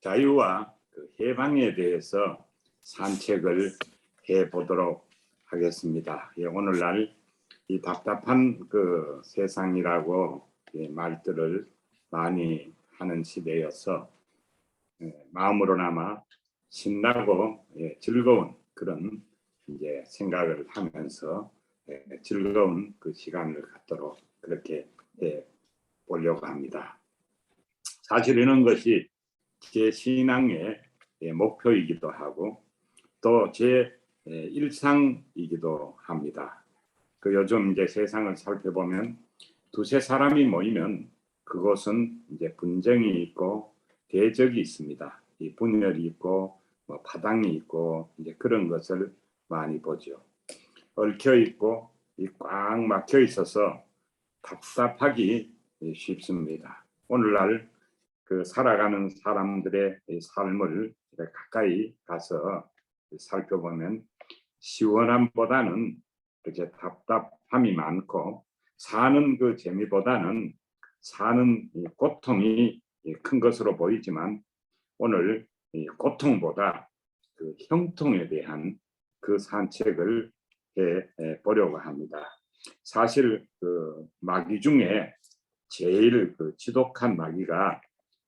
자유와 해방에 대해서 산책을 해보도록 하겠습니다. 오늘날 이 답답한 세상이라고 말들을 많이 하는 시대여서 마음으로나마 신나고 즐거운 그런 생각을 하면서 즐거운 그 시간을 갖도록 그렇게 해 보려고 합니다. 사실 이런 것이 제 신앙의 목표이기도 하고 또 제 일상이기도 합니다. 요즘 세상을 살펴보면 두세 사람이 모이면 그곳은 분쟁이 있고 대적이 있습니다. 이 분열이 있고 파당이 있고 그런 것을 많이 보죠. 얽혀 있고 꽉 막혀 있어서 답답하기 쉽습니다. 오늘날 살아가는 사람들의 삶을 가까이 가서 살펴보면 시원함보다는 이렇게 답답함이 많고 사는 재미보다는 사는 고통이 큰 것으로 보이지만 오늘 고통보다 형통에 대한 산책을 해 보려고 합니다. 사실 마귀 중에 제일 지독한 마귀가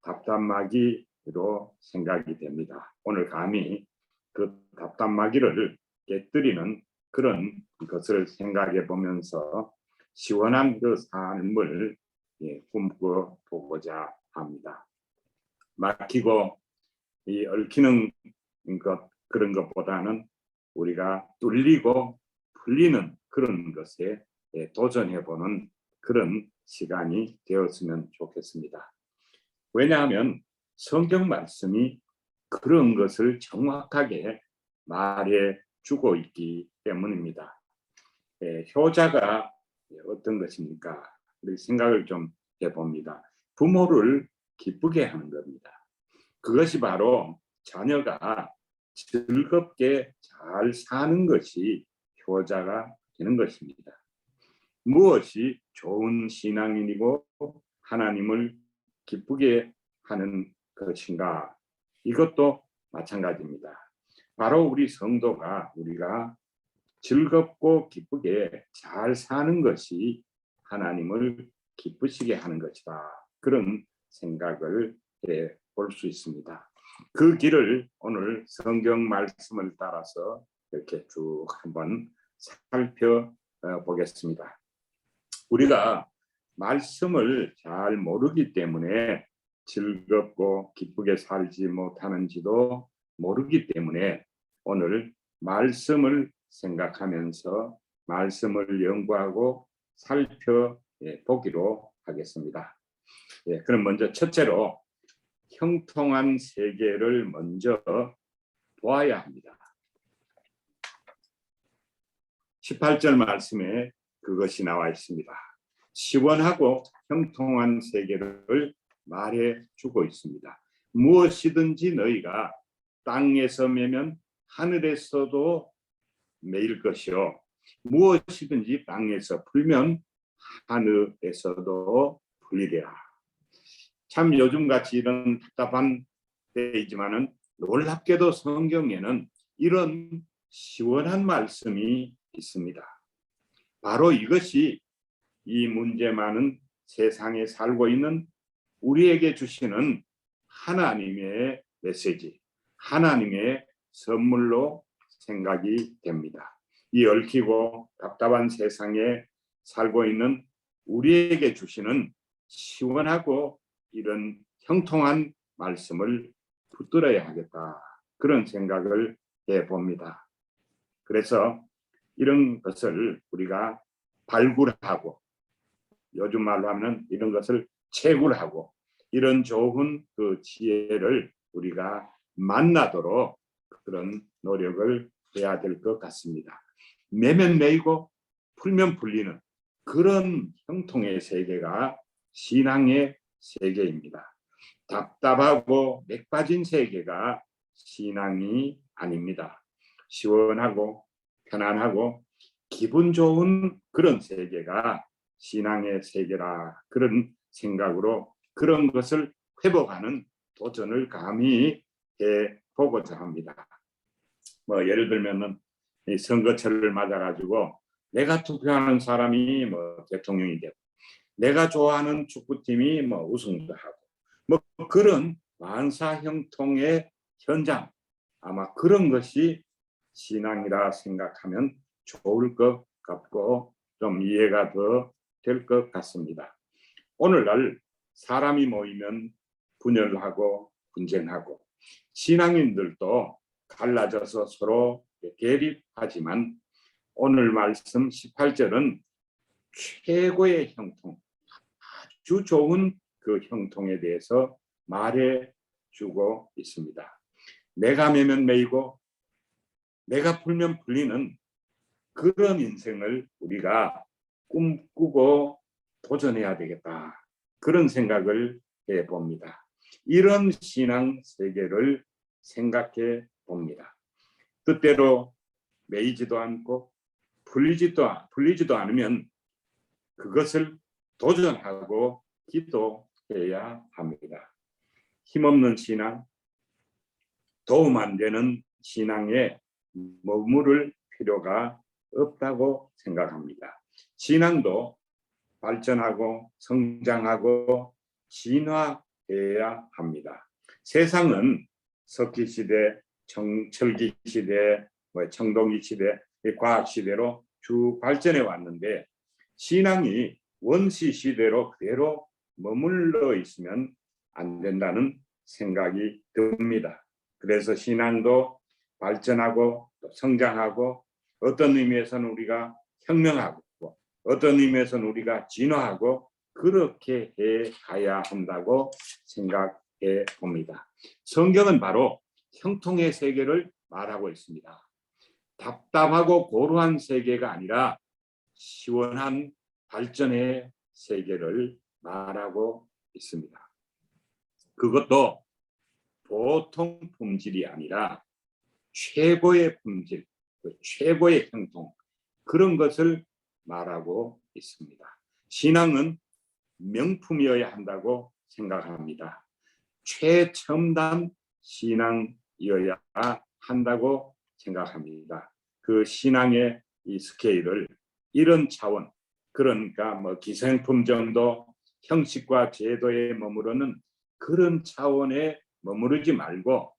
답답마귀로 생각이 됩니다. 오늘 감히 답답마귀를 깨뜨리는 그런 것을 생각해 보면서 시원한 삶을 꿈꿔 보고자 합니다. 막히고 얽히는 그런 것보다는 우리가 뚫리고 풀리는 그런 것에 도전해 보는 그런 시간이 되었으면 좋겠습니다. 왜냐하면 성경 말씀이 그런 것을 정확하게 말해 주고 있기 때문입니다. 효자가 어떤 것입니까? 우리 생각을 좀 해봅니다. 부모를 기쁘게 하는 겁니다. 그것이 바로 자녀가 즐겁게 잘 사는 것이 효자가 되는 것입니다. 무엇이 좋은 신앙인이고 하나님을 기쁘게 하는 것인가? 이것도 마찬가지입니다. 바로 우리 성도가 우리가 즐겁고 기쁘게 잘 사는 것이 하나님을 기쁘시게 하는 것이다. 그런 생각을 해 볼 수 있습니다. 그 길을 오늘 성경 말씀을 따라서 이렇게 쭉 한번 살펴보겠습니다. 우리가 말씀을 잘 모르기 때문에 즐겁고 기쁘게 살지 못하는지도 모르기 때문에 오늘 말씀을 생각하면서 말씀을 연구하고 살펴보기로 하겠습니다. 그럼 먼저 첫째로 형통한 세계를 먼저 보아야 합니다. 18절 말씀에 그것이 나와 있습니다. 시원하고 형통한 세계를 말해 주고 있습니다. 무엇이든지 너희가 땅에서 매면 하늘에서도 매일 것이요 무엇이든지 땅에서 풀면 하늘에서도 풀리리라. 참 요즘같이 이런 답답한 때이지만은 놀랍게도 성경에는 이런 시원한 말씀이 있습니다. 바로 이것이 이 문제 많은 세상에 살고 있는 우리에게 주시는 하나님의 메시지, 하나님의 선물로 생각이 됩니다. 이 얽히고 답답한 세상에 살고 있는 우리에게 주시는 시원하고 이런 형통한 말씀을 붙들어야 하겠다. 그런 생각을 해봅니다. 그래서 이런 것을 우리가 발굴하고 요즘 말로 하면 이런 것을 채굴하고 이런 좋은 지혜를 우리가 만나도록 그런 노력을 해야 될 것 같습니다. 매면 매이고 풀면 풀리는 그런 형통의 세계가 신앙의 세계입니다. 답답하고 맥 빠진 세계가 신앙이 아닙니다. 시원하고 편안하고 기분 좋은 그런 세계가 신앙의 세계라, 그런 생각으로 그런 것을 회복하는 도전을 감히 해보고자 합니다. 뭐 예를 들면은 이 선거철을 맞아가지고 내가 투표하는 사람이 뭐 대통령이 되고 내가 좋아하는 축구팀이 뭐 우승도 하고 뭐 그런 만사형통의 현장, 아마 그런 것이 신앙이라 생각하면 좋을 것 같고 좀 이해가 더 될 것 같습니다. 오늘날 사람이 모이면 분열하고 분쟁하고 신앙인들도 갈라져서 서로 대립하지만 오늘 말씀 18절은 최고의 형통, 아주 좋은 그 형통에 대해서 말해주고 있습니다. 내가 매면 매이고 내가 풀면 풀리는 그런 인생을 우리가 꿈꾸고 도전해야 되겠다, 그런 생각을 해봅니다. 이런 신앙 세계를 생각해 봅니다. 뜻대로 매이지도 않고 풀리지도 않으면 그것을 도전하고 기도해야 합니다. 힘없는 신앙, 도움 안 되는 신앙에 머무를 필요가 없다고 생각합니다. 신앙도 발전하고 성장하고 진화해야 합니다. 세상은 석기시대, 철기시대, 청동기시대, 과학시대로 쭉 발전해 왔는데 신앙이 원시시대로 그대로 머물러 있으면 안 된다는 생각이 듭니다. 그래서 신앙도 발전하고 또 성장하고 어떤 의미에서는 우리가 혁명하고 어떤 의미에서는 우리가 진화하고 그렇게 해 가야 한다고 생각해 봅니다. 성경은 바로 형통의 세계를 말하고 있습니다. 답답하고 고루한 세계가 아니라 시원한 발전의 세계를 말하고 있습니다. 그것도 보통 품질이 아니라 최고의 품질, 최고의 형통, 그런 것을 말하고 있습니다. 신앙은 명품이어야 한다고 생각합니다. 최첨단 신앙이어야 한다고 생각합니다. 그 신앙의 이 스케일을 이런 차원, 그러니까 뭐 기생품 정도 형식과 제도에 머무르는 그런 차원에 머무르지 말고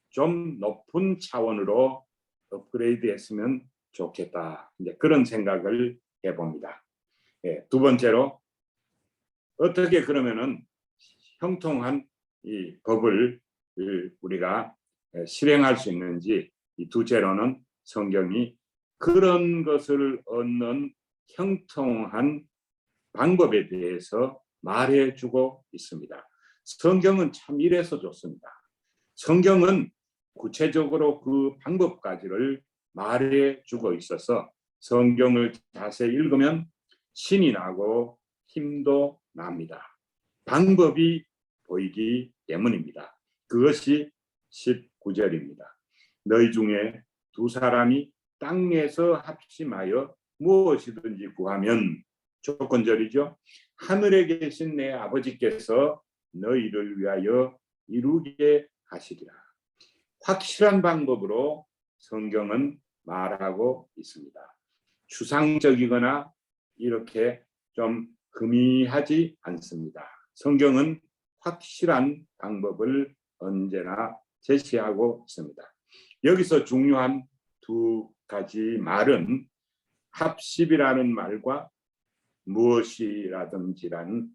좀 높은 차원으로 업그레이드 했으면 좋겠다, 이제 그런 생각을 해봅니다. 두 번째로 어떻게 그러면은 형통한 이 법을 우리가 실행할 수 있는지, 이 둘째로는 성경이 그런 것을 얻는 형통한 방법에 대해서 말해주고 있습니다. 성경은 참 이래서 좋습니다. 성경은 구체적으로 그 방법까지를 말해주고 있어서 성경을 자세히 읽으면 신이 나고 힘도 납니다. 방법이 보이기 때문입니다. 그것이 19절입니다. 너희 중에 두 사람이 땅에서 합심하여 무엇이든지 구하면, 조건절이죠. 하늘에 계신 내 아버지께서 너희를 위하여 이루게 하시리라. 확실한 방법으로 성경은 말하고 있습니다. 추상적이거나 이렇게 좀 금이하지 않습니다. 성경은 확실한 방법을 언제나 제시하고 있습니다. 여기서 중요한 두 가지 말은 합심이라는 말과 무엇이든지라는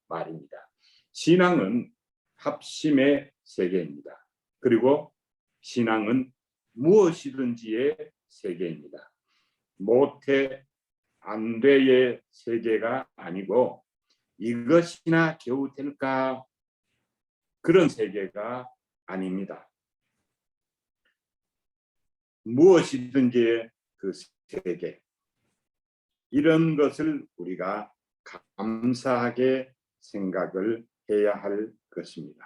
말입니다. 신앙은 합심의 세계입니다. 그리고 신앙은 무엇이든지의 세계입니다. 못해 안 돼의 세계가 아니고 이것이나 겨우 될까, 그런 세계가 아닙니다. 무엇이든지의 그 세계, 이런 것을 우리가 감사하게 생각을 해야 할 것입니다.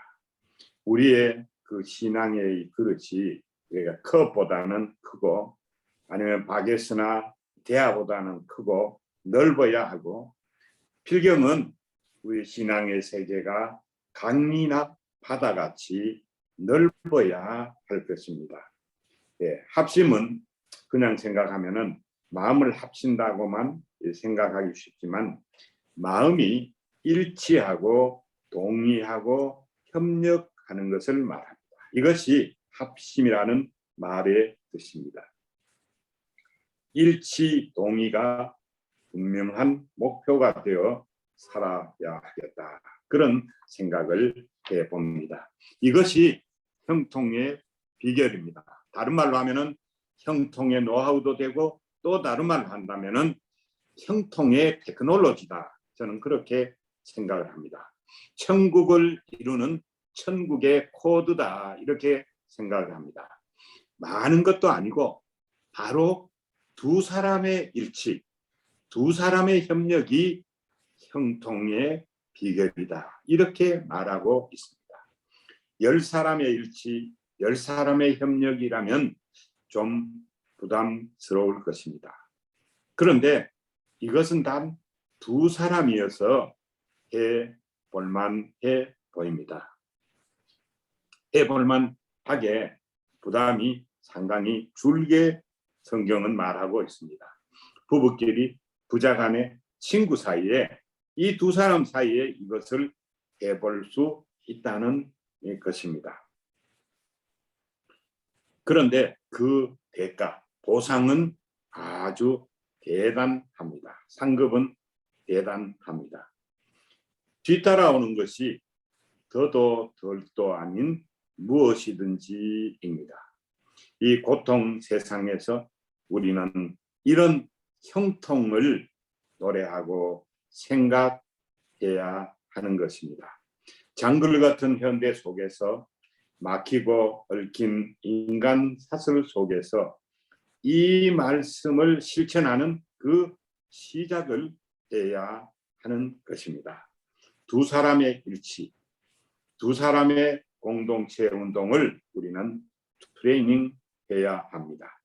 우리의 그 신앙의 그릇이 우리가 컵보다는 크고 아니면 바게스나 대야보다는 크고 넓어야 하고, 필경은 우리 신앙의 세계가 강이나 바다같이 넓어야 할 것입니다. 예, 합심은 그냥 생각하면은 마음을 합친다고만 생각하기 쉽지만, 마음이 일치하고 동의하고 협력하는 것을 말합니다. 이것이 합심이라는 말의 뜻입니다. 일치 동의가 분명한 목표가 되어 살아야 하겠다, 그런 생각을 해봅니다. 이것이 형통의 비결입니다. 다른 말로 하면은 형통의 노하우도 되고, 또 다른 말로 한다면은 형통의 테크놀로지다, 저는 그렇게 생각을 합니다. 천국을 이루는 천국의 코드다, 이렇게 생각을 합니다. 많은 것도 아니고 바로 두 사람의 일치, 두 사람의 협력이 형통의 비결이다, 이렇게 말하고 있습니다. 10사람의 일치, 10사람의 협력이라면 좀 부담스러울 것입니다. 그런데 이것은 단 두 사람이어서 해볼만해 보입니다. 해볼만하게 부담이 상당히 줄게 성경은 말하고 있습니다. 부부끼리, 부자간의 친구 사이에, 이 두 사람 사이에 이것을 해볼 수 있다는 것입니다. 그런데 그 대가, 보상은 아주 대단합니다. 상급은 대단합니다. 뒤따라오는 것이 더도 덜도 아닌 무엇이든지입니다. 이 고통 세상에서 우리는 이런 형통을 노래하고 생각해야 하는 것입니다. 장글 같은 현대 속에서, 막히고 얽힌 인간 사슬 속에서 이 말씀을 실천하는 그 시작을 해야 하는 것입니다. 두 사람의 일치, 두 사람의 공동체 운동을 우리는 트레이닝해야 합니다.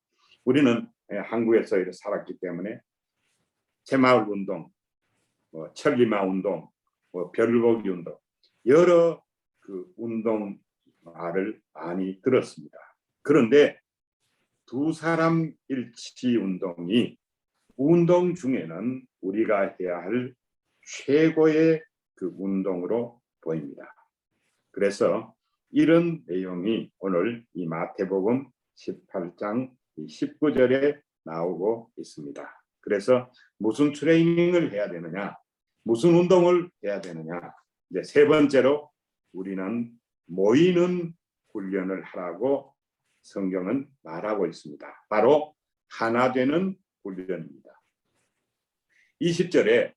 우리는 한국에서 살았기 때문에 새마을 운동, 천리마 운동, 별보기 운동, 여러 그 운동 말을 많이 들었습니다. 그런데 두 사람 일치 운동이 운동 중에는 우리가 해야 할 최고의 그 운동으로 보입니다. 그래서 이런 내용이 오늘 이 마태복음 18장 19절에 나오고 있습니다. 그래서 무슨 트레이닝을 해야 되느냐, 무슨 운동을 해야 되느냐, 이제 세 번째로 우리는 모이는 훈련을 하라고 성경은 말하고 있습니다. 바로 하나 되는 훈련입니다. 20절에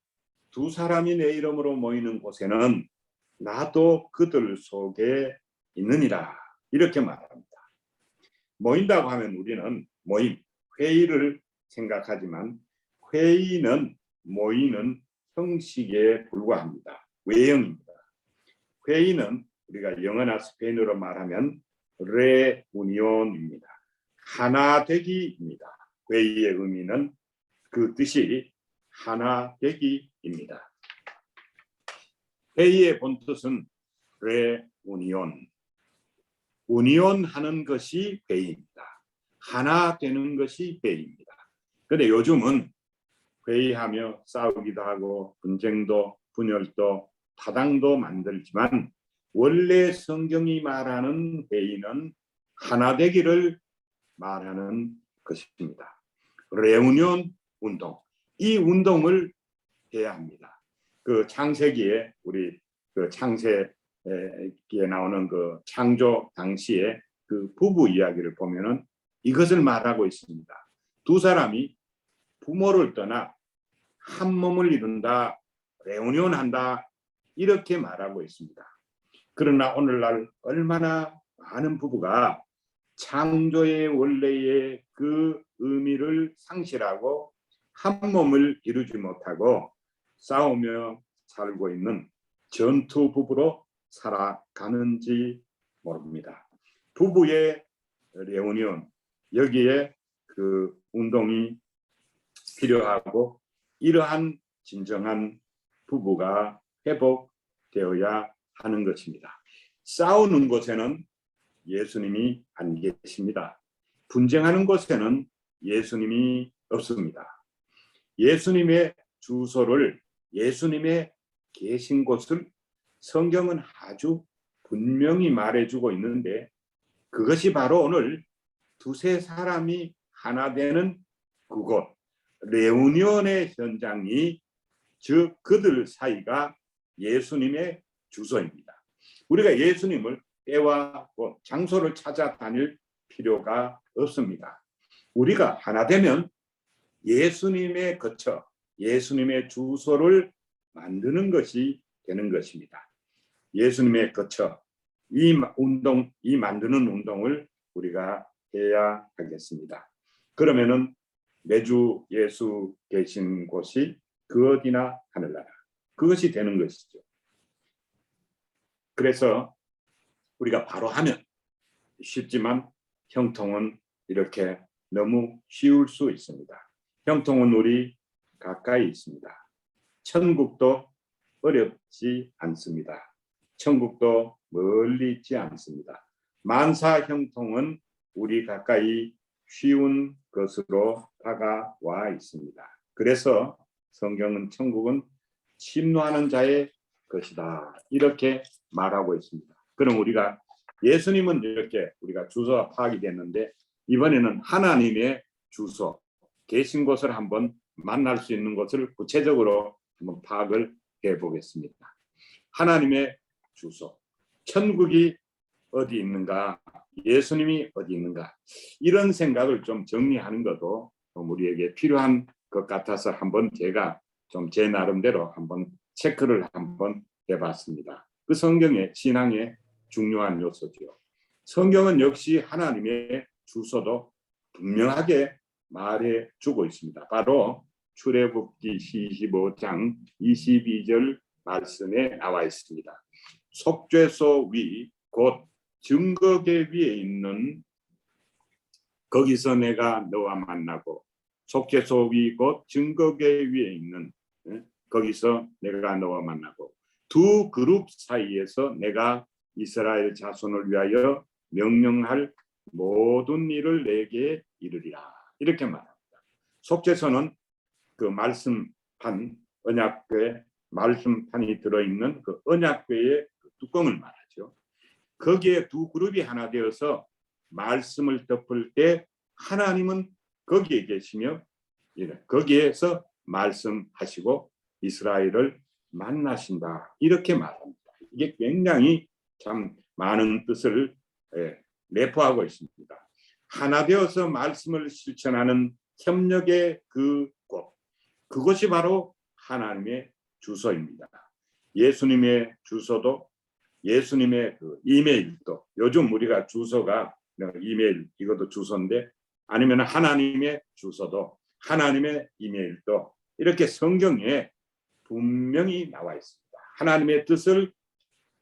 두 사람이 내 이름으로 모이는 곳에는 나도 그들 속에 있느니라, 이렇게 말합니다. 모인다고 하면 우리는 모임, 회의를 생각하지만 회의는 모이는 형식에 불과합니다. 외형입니다. 회의는 우리가 영어나 스페인어로 말하면 레우니온입니다. 하나 되기입니다. 회의의 의미는 그 뜻이 하나 되기입니다. 회의의 본뜻은 레우니온, 운이온하는 것이 회의입니다. 하나 되는 것이 회의입니다. 그런데 요즘은 회의하며 싸우기도 하고 분쟁도 분열도 타당도 만들지만, 원래 성경이 말하는 회의는 하나 되기를 말하는 것입니다. 레우니온 운동, 이 운동을 해야 합니다. 그 창세기에, 우리 그 창세기에 나오는 그 창조 당시에 그 부부 이야기를 보면은 이것을 말하고 있습니다. 두 사람이 부모를 떠나 한 몸을 이룬다, 레우니온 한다, 이렇게 말하고 있습니다. 그러나 오늘날 얼마나 많은 부부가 창조의 원래의 그 의미를 상실하고 한 몸을 이루지 못하고 싸우며 살고 있는 전투 부부로 살아가는지 모릅니다. 부부의 레우니온, 여기에 그 운동이 필요하고 이러한 진정한 부부가 회복되어야 하는 것입니다. 싸우는 곳에는 예수님이 안 계십니다. 분쟁하는 곳에는 예수님이 없습니다. 예수님의 주소를, 예수님의 계신 곳을 성경은 아주 분명히 말해주고 있는데, 그것이 바로 오늘 두세 사람이 하나 되는 그곳, 레우니온의 현장이, 즉 그들 사이가 예수님의 주소입니다. 우리가 예수님을 때와 장소를 찾아다닐 필요가 없습니다. 우리가 하나 되면 예수님의 거처, 예수님의 주소를 만드는 것이 되는 것입니다. 예수님의 거처, 이 만드는 운동을 우리가 해야 하겠습니다. 그러면은 매주 예수 계신 곳이 그 어디나 하늘나라, 그것이 되는 것이죠. 그래서 우리가 바로 하면 쉽지만 형통은 이렇게 너무 쉬울 수 있습니다. 형통은 우리 가까이 있습니다. 천국도 어렵지 않습니다. 천국도 멀리 있지 않습니다. 만사 형통은 우리 가까이 쉬운 것으로 다가와 있습니다. 그래서 성경은 천국은 침노하는 자의 것이다, 이렇게 말하고 있습니다. 그럼 우리가 예수님은 이렇게 우리가 주소가 파악이 됐는데, 이번에는 하나님의 주소, 계신 곳을 한번 만날 수 있는 것을 구체적으로 한번 파악을 해보겠습니다. 하나님의 주소, 천국이 어디 있는가, 예수님이 어디 있는가, 이런 생각을 좀 정리하는 것도 우리에게 필요한 것 같아서 한번 제가 좀 제 나름대로 한번 체크를 한번 해봤습니다. 그 성경의 신앙의 중요한 요소죠. 성경은 역시 하나님의 주소도 분명하게 말해주고 있습니다. 바로 출애굽기 25장 22절 말씀에 나와 있습니다. 속죄소 위 곧 증거계 위에 있는, 거기서 내가 너와 만나고, 속죄소 위 곧 증거계 위에 있는, 거기서 내가 너와 만나고, 두 그룹 사이에서 내가 이스라엘 자손을 위하여 명령할 모든 일을 내게 이르리라, 이렇게 말합니다. 속죄소는 그 말씀판, 언약궤 말씀판이 들어있는 그 언약궤의 그 뚜껑을 말하죠. 거기에 두 그룹이 하나 되어서 말씀을 덮을 때 하나님은 거기에 계시며 거기에서 말씀하시고 이스라엘을 만나신다, 이렇게 말합니다. 이게 굉장히 참 많은 뜻을 내포하고 있습니다. 하나 되어서 말씀을 실천하는 협력의 그 곳, 그것이 바로 하나님의 주소입니다. 예수님의 주소도, 예수님의 그 이메일도, 요즘 우리가 주소가 이메일, 이것도 주소인데, 아니면 하나님의 주소도, 하나님의 이메일도 이렇게 성경에 분명히 나와 있습니다. 하나님의 뜻을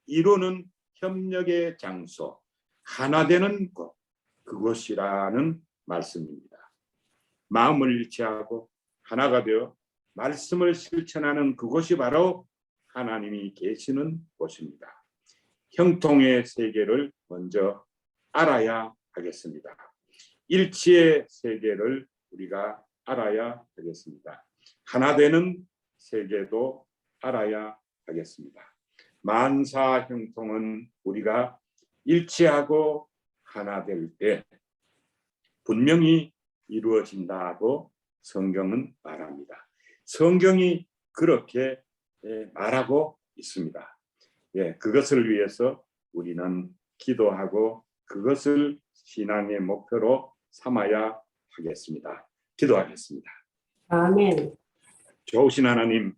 이루는 협력의 장소, 하나 되는 곳, 그것이라는 말씀입니다. 마음을 일치하고 하나가 되어 말씀을 실천하는 그곳이 바로 하나님이 계시는 곳입니다. 형통의 세계를 먼저 알아야 하겠습니다. 일치의 세계를 우리가 알아야 하겠습니다. 하나 되는 세계도 알아야 하겠습니다. 만사 형통은 우리가 일치하고 하나 될 때 분명히 이루어진다고 성경은 말합니다. 성경이 그렇게 말하고 있습니다. 그것을 위해서 우리는 기도하고 그것을 신앙의 목표로 삼아야 하겠습니다. 기도하겠습니다. 아멘. 좋으신 하나님,